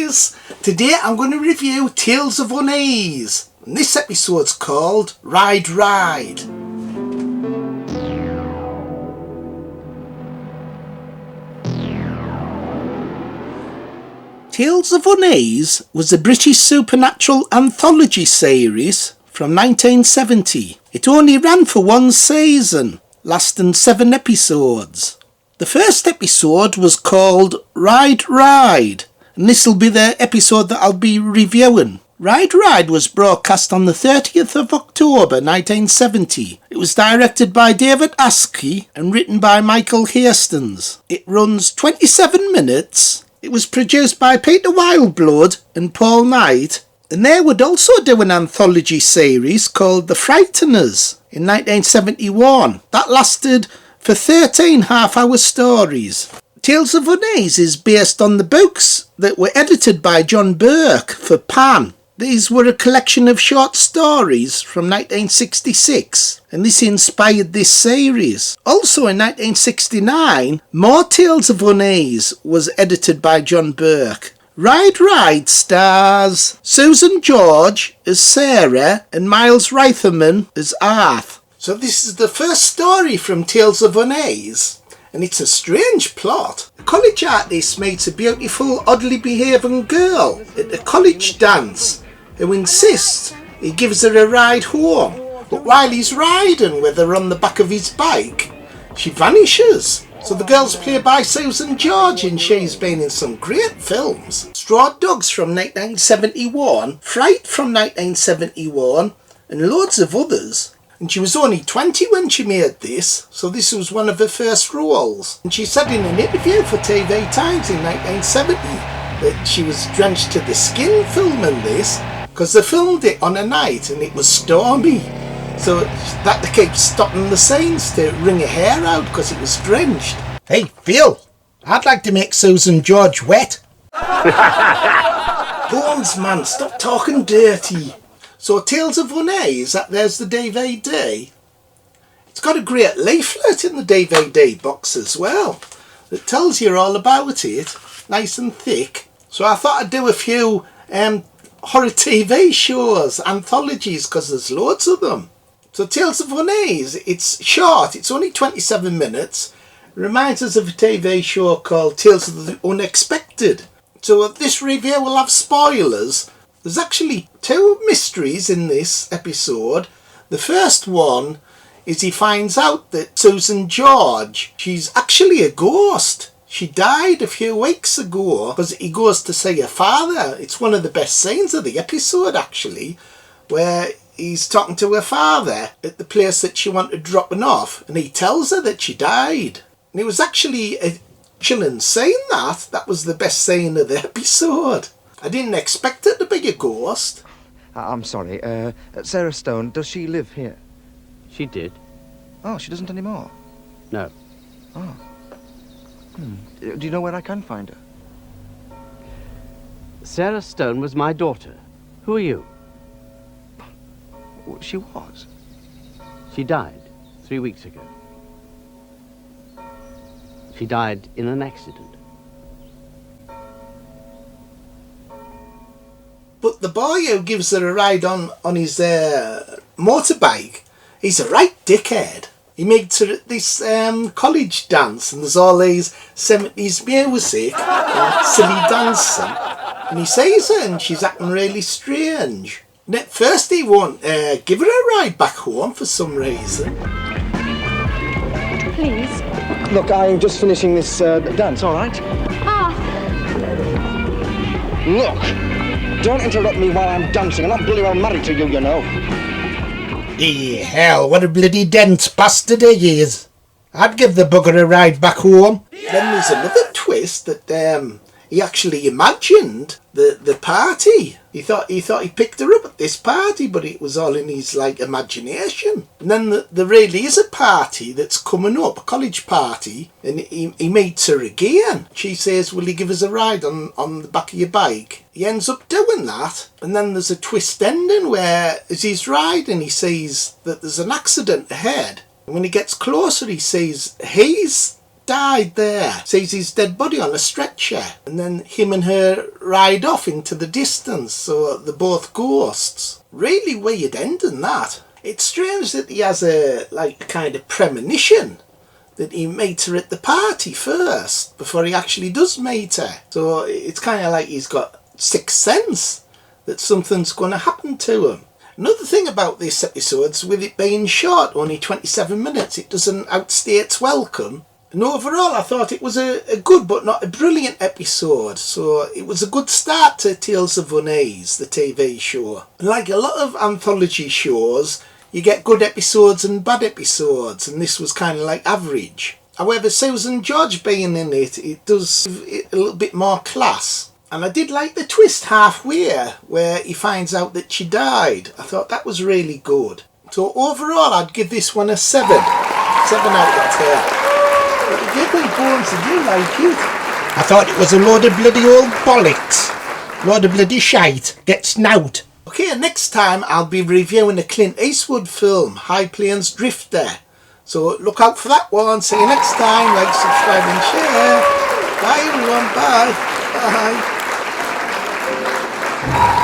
guys! Today I'm going to review Tales of Unease, and this episode's called Ride Ride. Tales of Unease was a British supernatural anthology series from 1970. It only ran for one season, lasting 7 episodes. The first episode was called Ride Ride, and this will be the episode that I'll be reviewing. Ride Ride was broadcast on the 30th of October 1970. It was directed by David Askey and written by Michael Hastings. It runs 27 minutes. It was produced by Peter Wildeblood and Paul Knight, and they would also do an anthology series called The Frighteners in 1971. That lasted for 13 half-hour stories. Tales of Unease is based on the books that were edited by John Burke for Pan. These were a collection of short stories from 1966, and this inspired this series. Also in 1969, more Tales of Unease was edited by John Burke. Ride Ride stars Susan George as Sarah and Myles Reithermann as Arth. So this is the first story from Tales of Unease, and it's a strange plot. A college artist meets a beautiful, oddly behaving girl at a college dance who insists he gives her a ride home. But while he's riding with her on the back of his bike, she vanishes. So the girl's played by Susan George, and she's been in some great films. Straw Dogs from 1971, Fright from 1971, and loads of others. And she was only 20 when she made this, so this was one of her first roles. And she said in an interview for TV Times in 1970 that she was drenched to the skin filming this, because they filmed it on a night and it was stormy. So that they kept stopping the scenes to wring her hair out because it was drenched. Hey, Phil, I'd like to make Susan George wet. Bones, man, stop talking dirty. So Tales of Unease, there's the DVD. It's got a great leaflet in the DVD box as well that tells you all about it, nice and thick. So I thought I'd do a few horror TV shows, anthologies, because there's loads of them. So Tales of Unease, it's short, it's only 27 minutes. It reminds us of a TV show called Tales of the Unexpected. So this review will have spoilers. There's actually 2 mysteries in this episode. The first one is he finds out that Susan George, she's actually a ghost. She died a few weeks ago because he goes to see her father. It's one of the best scenes of the episode, actually, where he's talking to her father at the place that she wanted dropping off, and he tells her that she died. And it was actually a chilling scene, that. That was the best scene of the episode. I didn't expect it to be a ghost. I'm sorry, Sarah Stone, does she live here? She did. Oh, she doesn't anymore? No. Oh. Do you know where I can find her? Sarah Stone was my daughter. Who are you? She was. She died 3 weeks ago. She died in an accident. But the boy who gives her a ride on his motorbike, he's a right dickhead. He meets her at this college dance, and there's all these 70s music and silly dancing. And he sees her and she's acting really strange. And at first he won't give her a ride back home for some reason. Please. Look, I'm just finishing this dance, all right? Arth. Look, don't interrupt me while I'm dancing. I'm not bloody well married to you, you know. Hell, what a bloody dense bastard he is. I'd give the bugger a ride back home. Then there's another twist that he actually imagined the party. He thought he picked her up at this party, but it was all in his imagination. And then there really is a party that's coming up, a college party, and he meets her again. She says, will you give us a ride on the back of your bike? He ends up doing that, and then there's a twist ending where as he's riding he sees that there's an accident ahead. And when he gets closer he sees he's died there. Sees his dead body on a stretcher. And then him and her ride off into the distance, so they're both ghosts. Really weird ending, that. It's strange that he has a kind of premonition that he meets her at the party first before he actually does meet her. So it's kind of like he's got sixth sense that something's going to happen to him. Another thing about this episode, with it being short, only 27 minutes, it doesn't outstay its welcome. And overall, I thought it was a good but not a brilliant episode. So it was a good start to Tales of Unease, the TV show. And like a lot of anthology shows, you get good episodes and bad episodes, and this was kind of like average. However, Susan George being in it, it does give it a little bit more class. And I did like the twist halfway, where he finds out that she died. I thought that was really good. So overall, I'd give this one a 7. 7 out of 10. But the giggly bones, I do like it. I thought it was a load of bloody old bollocks. Load of bloody shite. Get snout. Okay, next time I'll be reviewing a Clint Eastwood film, High Plains Drifter. So look out for that one. See you next time. Like, subscribe and share. Bye everyone. Bye. Bye.